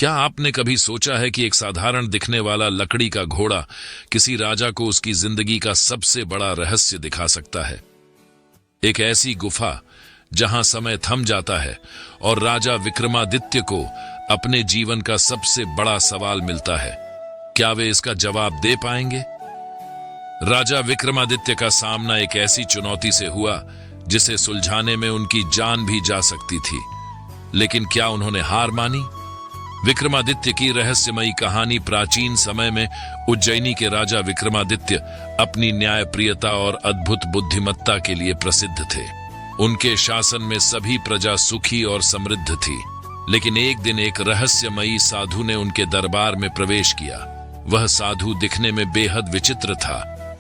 क्या आपने कभी सोचा है कि एक साधारण दिखने वाला लकड़ी का घोड़ा किसी राजा को उसकी जिंदगी का सबसे बड़ा रहस्य दिखा सकता है? एक ऐसी गुफा जहां समय थम जाता है और राजा विक्रमादित्य को अपने जीवन का सबसे बड़ा सवाल मिलता है। क्या वे इसका जवाब दे पाएंगे? राजा विक्रमादित्य का सामना एक ऐसी चुनौती से हुआ जिसे सुलझाने में उनकी जान भी जा सकती थी। लेकिन क्या उन्होंने हार मानी? विक्रमादित्य की रहस्यमयी कहानी प्राचीन समय में उज्जैनी के राजा विक्रमादित्य अपनी न्यायप्रियता और अद्भुत बुद्धिमत्ता के लिए प्रसिद्ध थे। उनके शासन में सभी प्रजा सुखी और समृद्ध थी। लेकिन एक दिन एक रहस्यमयी साधु ने उनके दरबार में प्रवेश किया। वह साधु दिखने में बेहद विचित्र था।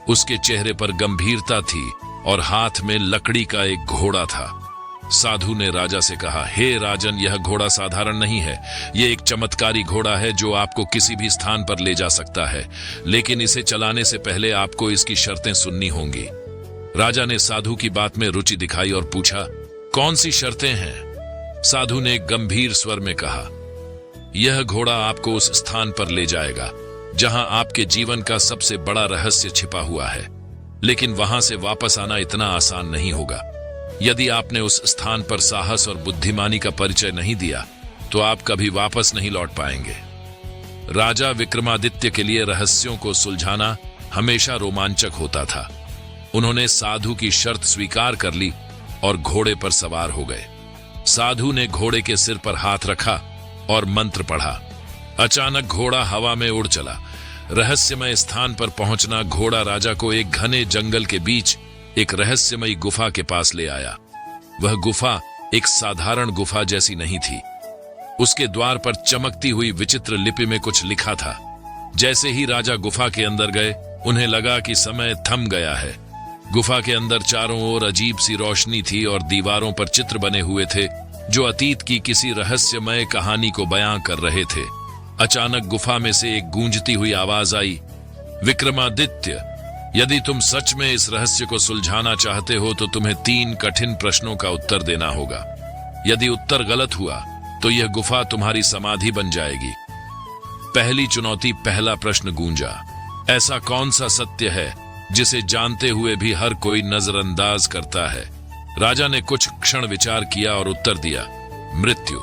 उसके चेहरे पर गंभीरता थी और हाथ में लकड़ी का एक घोड़ा था। साधु ने राजा से कहा, हे राजन, यह घोड़ा साधारण नहीं है। यह एक चमत्कारी घोड़ा है जो आपको किसी भी स्थान पर ले जा सकता है। लेकिन इसे चलाने से पहले आपको इसकी शर्तें सुननी होंगी। राजा ने साधु की बात में रुचि दिखाई और पूछा, कौन सी शर्तें हैं? साधु ने गंभीर स्वर में कहा, यह घोड़ा आपको उस स्थान पर ले जाएगा जहां आपके जीवन का सबसे बड़ा रहस्य छिपा हुआ है। लेकिन वहां से वापस आना इतना आसान नहीं होगा। यदि आपने उस स्थान पर साहस और बुद्धिमानी का परिचय नहीं दिया तो आप कभी वापस नहीं लौट पाएंगे। राजा विक्रमादित्य के लिए रहस्यों को सुलझाना हमेशा रोमांचक होता था। उन्होंने साधु की शर्त स्वीकार कर ली और घोड़े पर सवार हो गए। साधु ने घोड़े के सिर पर हाथ रखा और मंत्र पढ़ा। अचानक घोड़ा हवा में उड़ चला। रहस्यमय स्थान पर पहुंचना घोड़ा राजा को एक घने जंगल के बीच एक रहस्यमयी गुफा के पास ले आया। वह गुफा एक साधारण गुफा जैसी नहीं थी। उसके द्वार पर चमकती हुई विचित्र लिपि में कुछ लिखा था। जैसे ही राजा गुफा के अंदर गए, उन्हें लगा कि समय थम गया है। गुफा के अंदर चारों ओर अजीब सी रोशनी थी और दीवारों पर चित्र बने हुए थे जो अतीत की किसी रहस्यमय कहानी को बयां कर रहे थे। अचानक गुफा में से एक गूंजती हुई आवाज आई, विक्रमादित्य, यदि तुम सच में इस रहस्य को सुलझाना चाहते हो तो तुम्हें 3 कठिन प्रश्नों का उत्तर देना होगा। यदि उत्तर गलत हुआ तो यह गुफा तुम्हारी समाधि बन जाएगी। पहली चुनौती, पहला प्रश्न गूंजा, ऐसा कौन सा सत्य है जिसे जानते हुए भी हर कोई नजरअंदाज करता है? राजा ने कुछ क्षण विचार किया और उत्तर दिया, मृत्यु।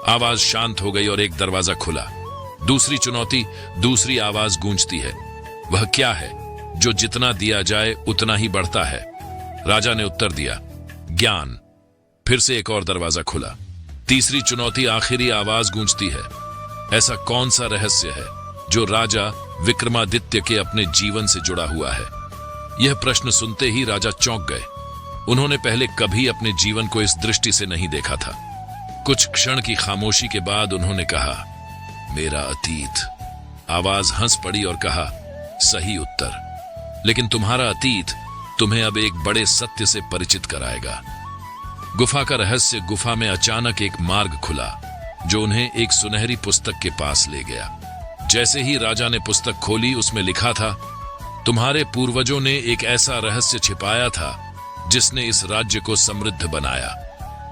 आवाज शांत हो गई और एक दरवाजा खुला। दूसरी चुनौती, दूसरी आवाज गूंजती है, वह क्या है जो जितना दिया जाए उतना ही बढ़ता है? राजा ने उत्तर दिया, ज्ञान। फिर से एक और दरवाजा खुला। तीसरी चुनौती, आखिरी आवाज गूंजती है, ऐसा कौन सा रहस्य है जो राजा विक्रमादित्य के अपने जीवन से जुड़ा हुआ है? यह प्रश्न सुनते ही राजा चौंक गए। उन्होंने पहले कभी अपने जीवन को इस दृष्टि से नहीं देखा था। कुछ क्षण की खामोशी के बाद उन्होंने कहा, मेरा अतीत। आवाज हंस पड़ी और कहा, सही उत्तर। लेकिन तुम्हारा अतीत तुम्हें अब एक बड़े सत्य से परिचित कराएगा। गुफा का रहस्य। गुफा में अचानक एक मार्ग खुला जो उन्हें एक सुनहरी पुस्तक के पास ले गया। जैसे ही राजा ने पुस्तक खोली, उसमें लिखा था, तुम्हारे पूर्वजों ने एक ऐसा रहस्य छिपाया था जिसने इस राज्य को समृद्ध बनाया।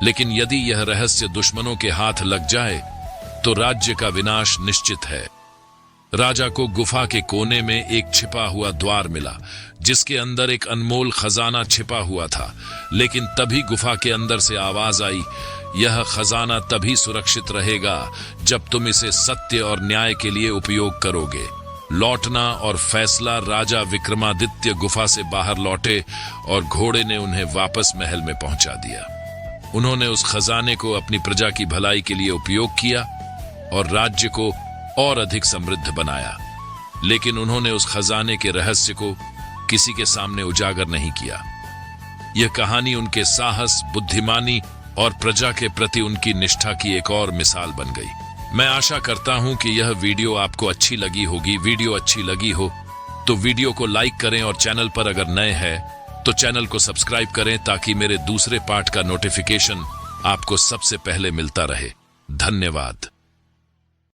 लेकिन यदि यह रहस्य दुश्मनों के हाथ लग जाए तो राज्य का विनाश निश्चित है। राजा को गुफा के कोने में एक छिपा हुआ द्वार मिला जिसके अंदर एक अनमोल खजाना छिपा हुआ था। लेकिन तभी गुफा के अंदर से आवाज आई, यह खजाना तभी सुरक्षित रहेगा जब तुम इसे सत्य और न्याय के लिए उपयोग करोगे। लौटना और फैसला। राजा विक्रमादित्य गुफा से बाहर लौटे और घोड़े ने उन्हें वापस महल में पहुंचा दिया। उन्होंने उस खजाने को अपनी प्रजा की भलाई के लिए उपयोग किया और राज्य को और अधिक समृद्ध बनाया। लेकिन उन्होंने उस खजाने के रहस्य को किसी के सामने उजागर नहीं किया। यह कहानी उनके साहस, बुद्धिमानी और प्रजा के प्रति उनकी निष्ठा की एक और मिसाल बन गई। मैं आशा करता हूं कि यह वीडियो आपको अच्छी लगी होगी। वीडियो अच्छी लगी हो तो वीडियो को लाइक करें और चैनल पर अगर नए हैं तो चैनल को सब्सक्राइब करें ताकि मेरे दूसरे पार्ट का नोटिफिकेशन आपको सबसे पहले मिलता रहे। धन्यवाद।